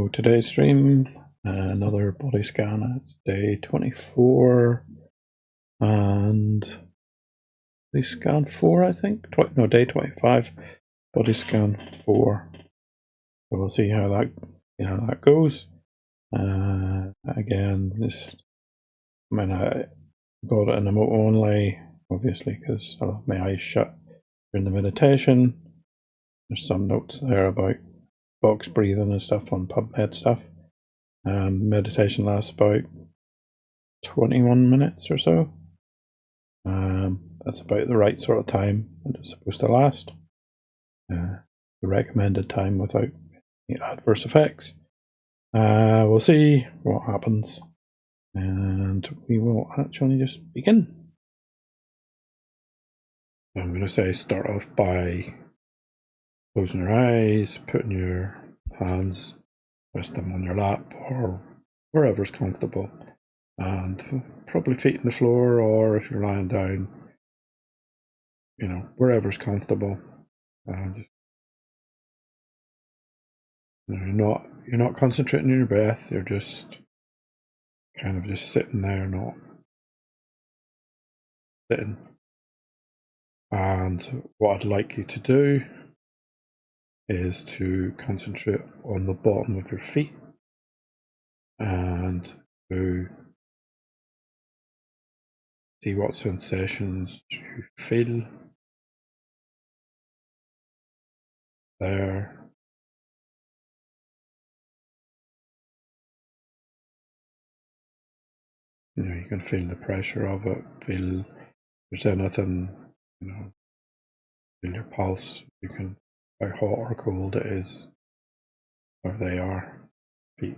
So today's stream, another body scan. It's day 24 and body scan 4, I think. No, day 25, body scan 4. So we'll see how that goes. Again, I got it in emote only, obviously, because I left my eyes shut during the meditation. There's some notes there about box breathing and stuff on PubMed stuff. Meditation lasts about 21 minutes or so. That's about the right sort of time that it's supposed to last. The recommended time without any adverse effects. We'll see what happens, and we will actually just begin. I'm going to say start off by closing your eyes, putting your hands, rest them on your lap or wherever's comfortable, and probably feet on the floor, or if you're lying down, wherever's comfortable. Just, you're not concentrating on your breath. You're just kind of just sitting there, not sitting. And what I'd like you to do is to concentrate on the bottom of your feet and to see what sensations you feel there. You can feel the pressure of it, feel if there's anything, feel your pulse. You can, how hot or cold it is, where they are, feet.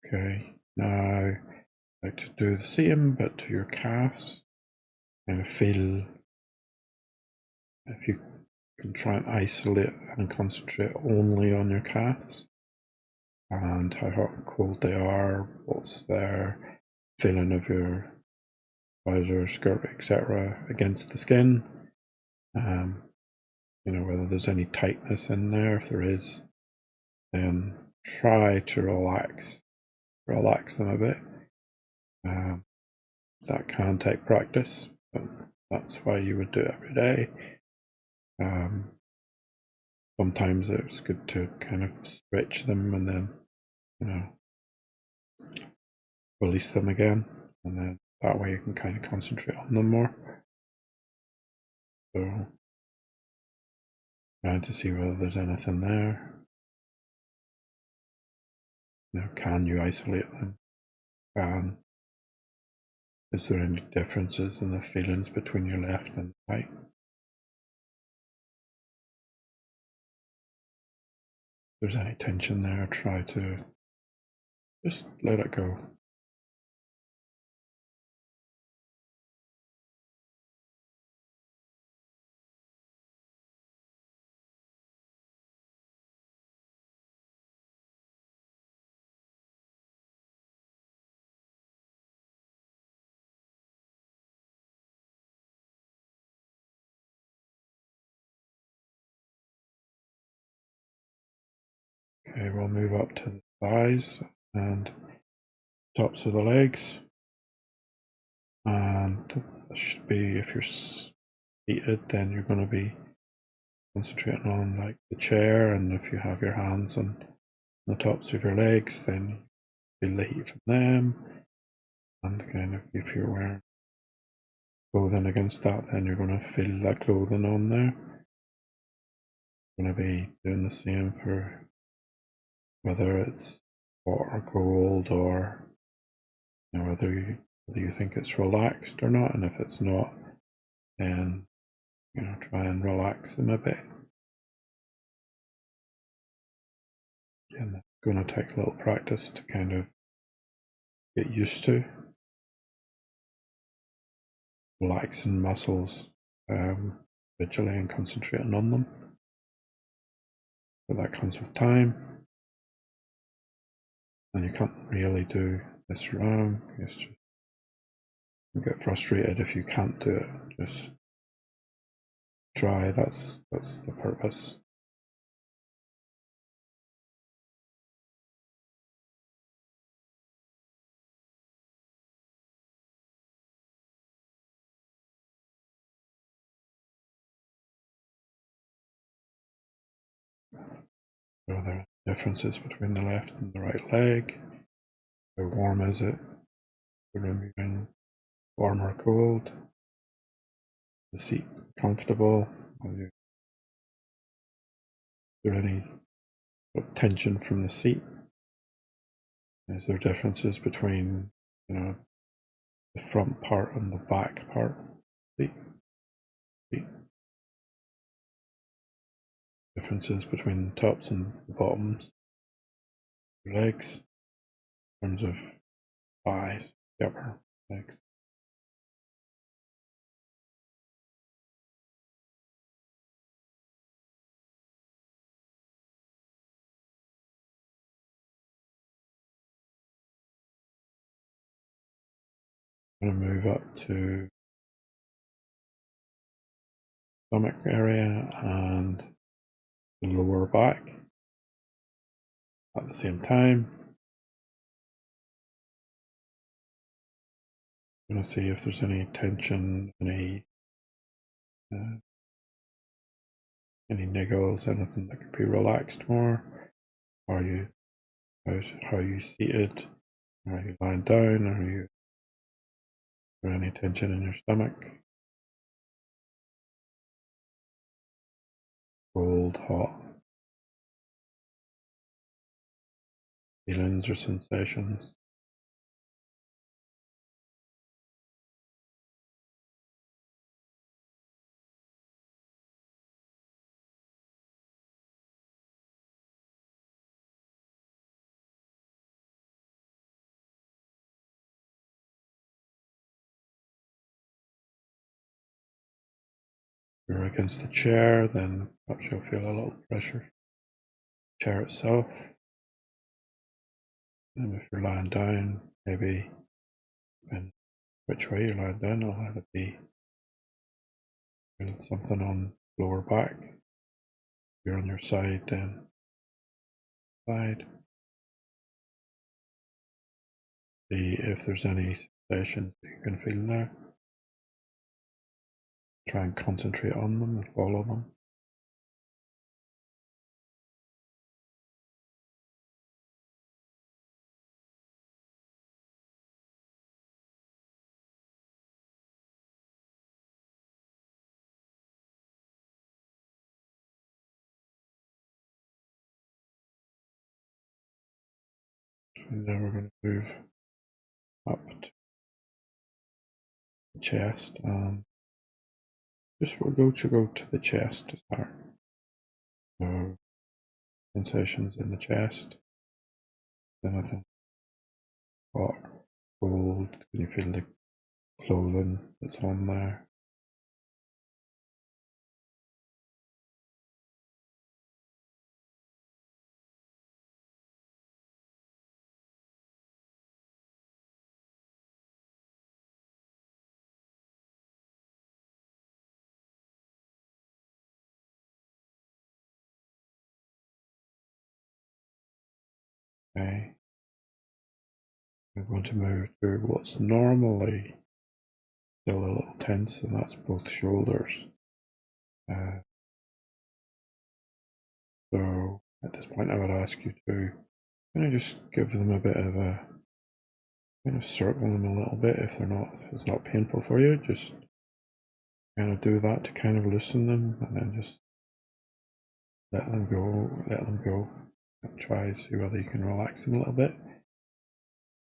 Okay, now I'd like to do the same, but to your calves. Kind of feel if you can try and isolate and concentrate only on your calves and how hot and cold they are, what's their feeling of your trouser, skirt, etc. against the skin. Whether there's any tightness in there. If there is, then try to relax them a bit. That can take practice, but that's why you would do it every day. Sometimes it's good to kind of stretch them and then, release them again, and then that way you can kind of concentrate on them more. So, trying to see whether there's anything there. Can you isolate them? Is there any differences in the feelings between your left and right? If there's any tension there, try to just let it go. Okay, we'll move up to the thighs and tops of the legs. And that should be, if you're seated, then you're going to be concentrating on like the chair, and if you have your hands on the tops of your legs, then feel the heat from them. And kind of, if you're wearing clothing against that, then you're going to feel that clothing on there. Going to be doing the same for whether it's hot or cold, or whether you think it's relaxed or not. And if it's not, then try and relax them a bit. And that's going to take a little practice to kind of get used to relaxing muscles, visually, and concentrating on them. but that comes with time, and you can't really do this wrong. It's just, you get frustrated if you can't do it. Just try. That's the purpose. So there are differences between the left and the right leg. How warm is it? The room you're in, warm or cold? The seat comfortable? Is there any tension from the seat? Is there differences between, the front part and the back part? Seat. Differences between the tops and the bottoms. Your legs, in terms of thighs, the upper legs. I'm going to move up to stomach area and the lower back at the same time. I'm going to see if there's any tension, any niggles, anything that could be relaxed more. How you seated? Are you lying down? Is there any tension in your stomach? Cold, hot feelings or sensations? If you're against the chair, then perhaps you'll feel a little pressure from the chair itself. And if you're lying down, maybe, and which way you're lying down, it'll either be something on lower back. If you're on your side, then side. See if there's any sensations that you can feel there. Try and concentrate on them and follow them. And then we're going to move up to the chest, and we're going to go to the chest to start. So sensations in the chest. Anything hot, cold? Can you feel the clothing that's on there? Okay. We're going to move to what's normally still a little tense, and that's both shoulders. So at this point, I would ask you to kind of just give them a bit of a kind of circle them a little bit if it's not painful for you. Just kind of do that to kind of loosen them, and then just let them go. And try to see whether you can relax them a little bit.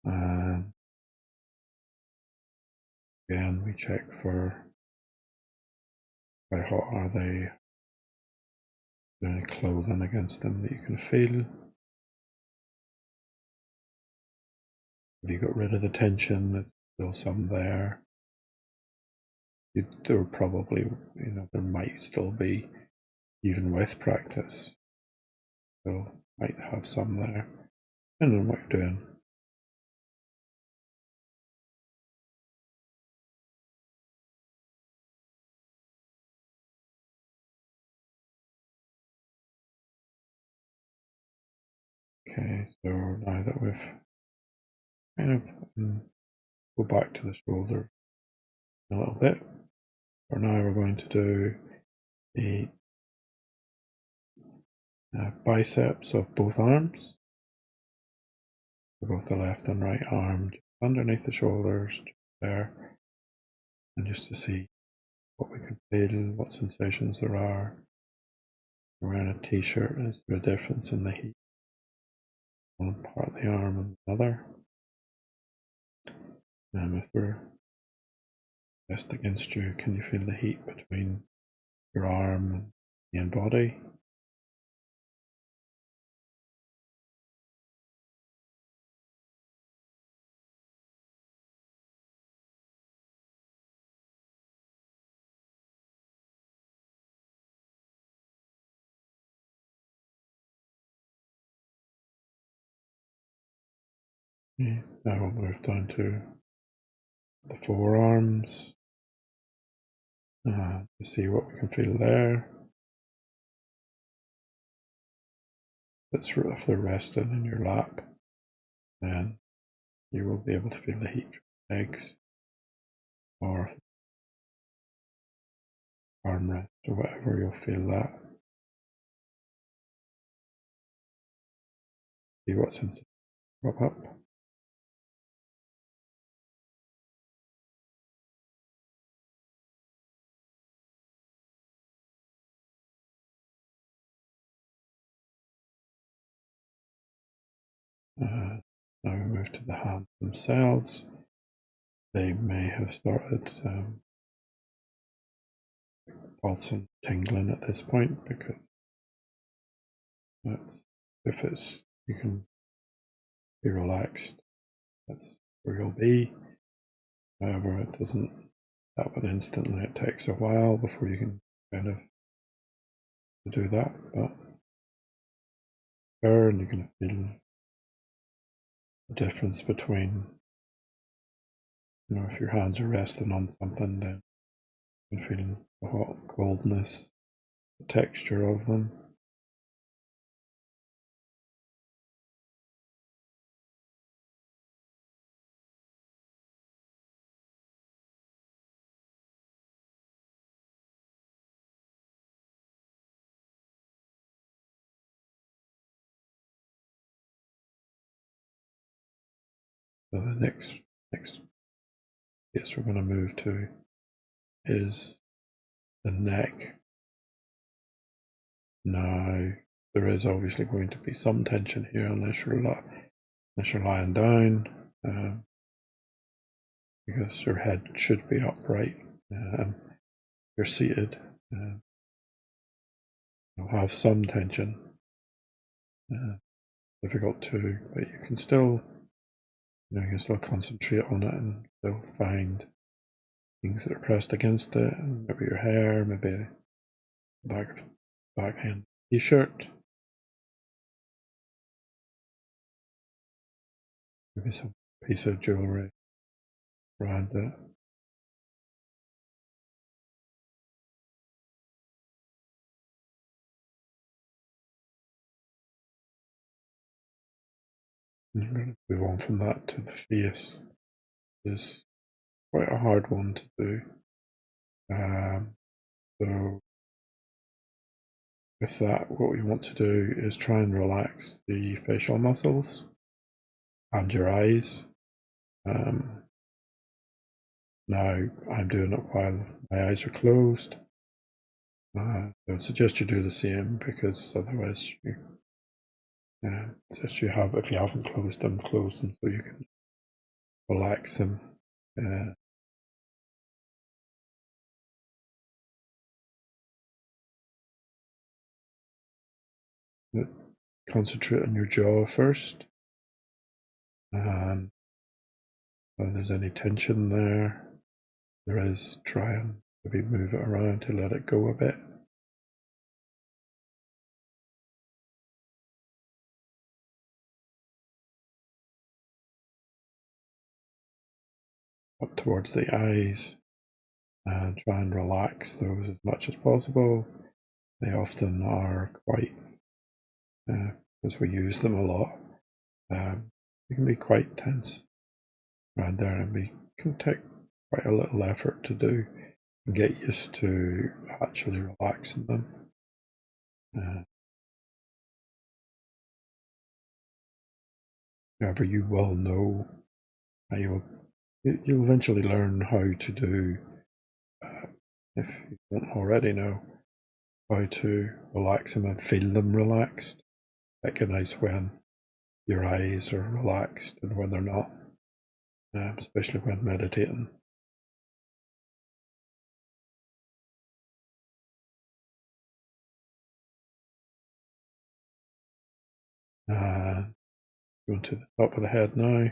And again, we check for how hot are they. Is there any clothing against them that you can feel? Have you got rid of the tension? There's still some there. There probably, there might still be, even with practice, still might have some there, depending on what you're doing. Okay, so now that we've kind of go back to the shoulder a little bit, for now we're going to do the biceps of both arms, for both the left and right arm, just underneath the shoulders, there, and just to see what we can feel, what sensations there are. Wearing a t-shirt, is there a difference in the heat on one part of the arm and another? If we're pressed against you, can you feel the heat between your arm and body? Okay, now we'll move down to the forearms to see what we can feel there. If they're resting in your lap, then you will be able to feel the heat from your legs, or armrest or whatever, you'll feel that. See what sensation pop up. Now we move to the hands themselves. They may have started pulsing, tingling at this point, because you can be relaxed, that's where you'll be. However, it doesn't happen instantly. It takes a while before you can kind of do that, but and you can feel the difference between, if your hands are resting on something, then you can feel the hot coldness, the texture of them. So the next place we're going to move to is the neck. Now, there is obviously going to be some tension here unless you're lying down, because your head should be upright. You're seated. You'll have some tension. Difficult to, but you can still concentrate on it and still find things that are pressed against it, and maybe your hair, maybe the back hand t-shirt, maybe some piece of jewelry around it. I'm going to move on from that to the face. It's quite a hard one to do. So with that, what we want to do is try and relax the facial muscles and your eyes. Now I'm doing it while my eyes are closed. I would suggest you do the same, because otherwise if you haven't closed them, close them so you can relax them. Concentrate on your jaw first, and if there's any tension there is, try and maybe move it around to let it go a bit. up towards the eyes, and try and relax those as much as possible. They often are quite, as we use them a lot, they can be quite tense around there, and we can take quite a little effort to do and get used to actually relaxing them. However, you will know, you'll eventually learn how to do, if you don't already know, how to relax them and feel them relaxed. Recognize when your eyes are relaxed and when they're not, especially when meditating. Go to the top of the head now,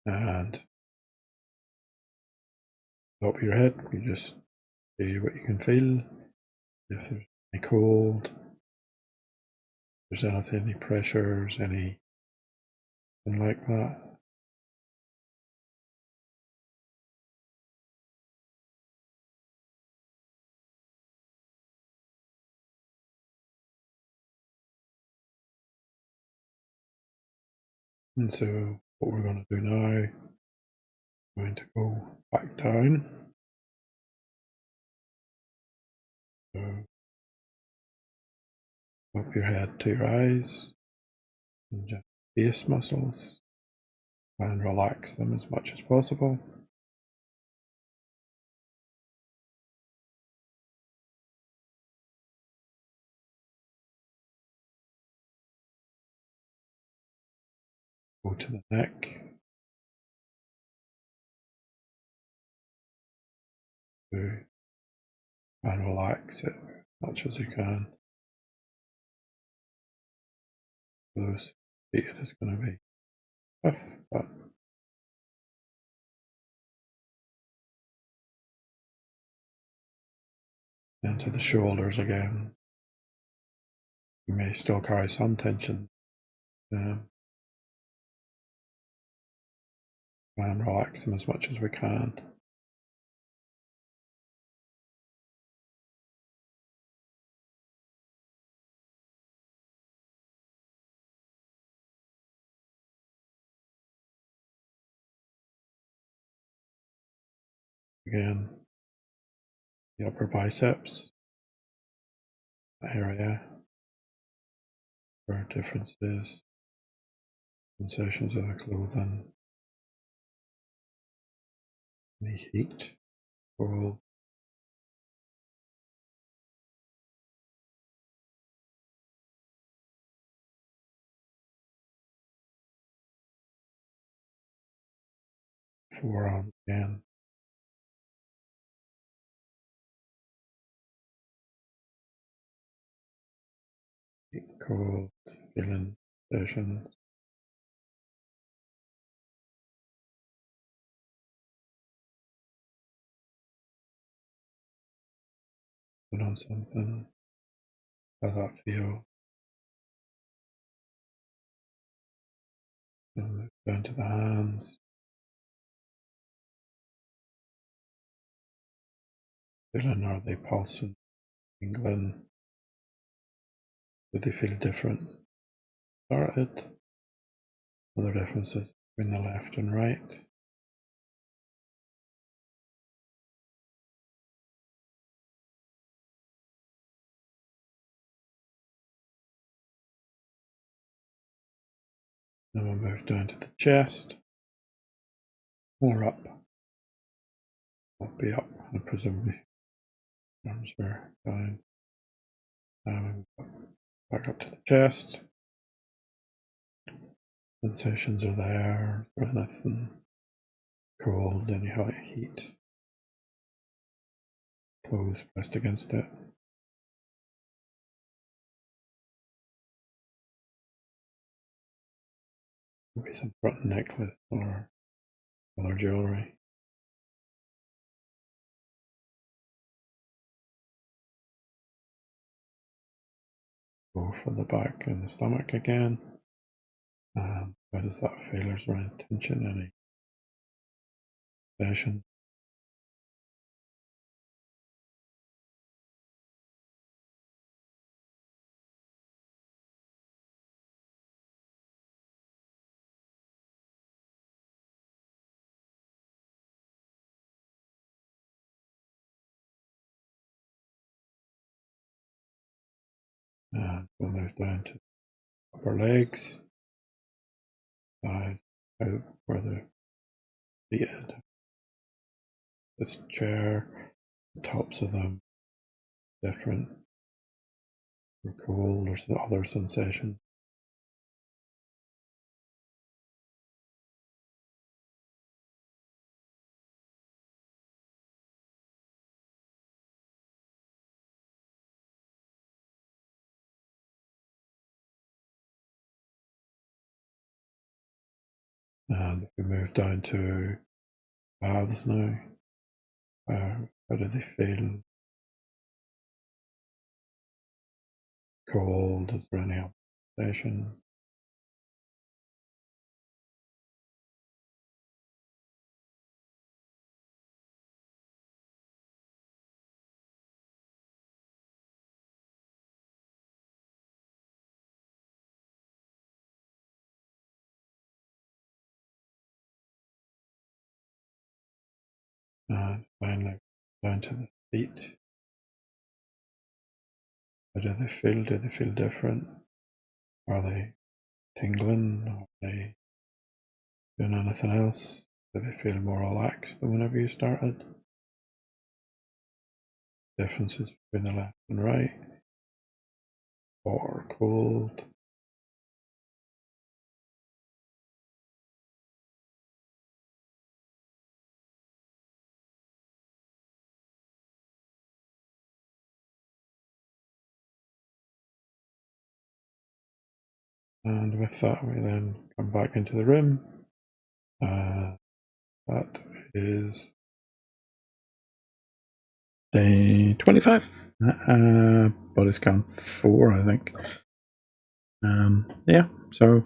and top of your head, you just see what you can feel. If there's any cold, if there's anything, any pressures, anything like that. And so what we're going to do now, we're going to go back down. So up your head to your eyes, and just face muscles. Try and relax them as much as possible. Go to the neck. Try and relax it as much as you can. Those feet is going to be tough, but into the shoulders again. You may still carry some tension. Try and relax them as much as we can. Again, the upper biceps area, where differences, sensations of the clothing, any heat, cold. Forearm again. Heat, cold, feeling sensations. Put on something. How that feel? And move down to the hands. Feeling, are they pulsing, tingling? Do they feel different? Started. Other differences between the left and right. Then we'll move down to the chest. More up. I'll be up, and presumably arms are down. Back up to the chest. Sensations are there. Is there anything cold, any hot heat? Clothes pressed against it. Maybe some front necklace or other jewelry. Go for the back and the stomach again. How does that feel? Is there any tension, sensation. And we'll move down to upper legs, thighs, out where the seated. This chair, the tops of them different, or cold, or some other sensation. And if we move down to calves now, how do they feel? Cold? Is there any sensations? And finally, down to the feet. How do they feel? Do they feel different? Are they tingling? Are they doing anything else? Do they feel more relaxed than whenever you started? Differences between the left and right? Hot or cold? And with that, we then come back into the room. That is day 25. Body scan 4, I think. Yeah, so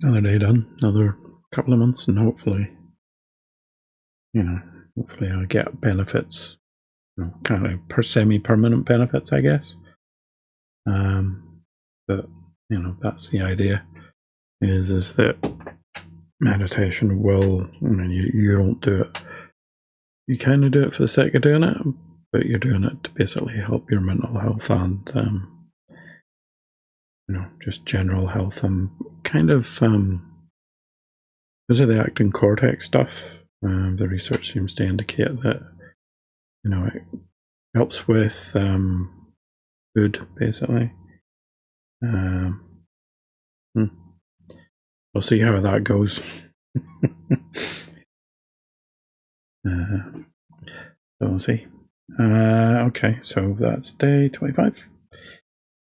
another day done, another couple of months, and hopefully, hopefully I'll get benefits, kind of semi-permanent benefits, I guess. But that's the idea. Is that meditation will, you don't do it. You kind of do it for the sake of doing it, but you're doing it to basically help your mental health and just general health, and kind of because of the actin cortex stuff. The research seems to indicate that it helps with food, basically. We'll see how that goes. So we'll see. Okay, so that's day 25.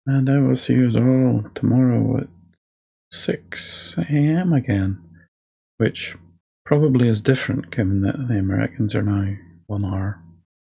And I will see you all tomorrow at 6 a.m. again, which probably is different given that the Americans are now 1 hour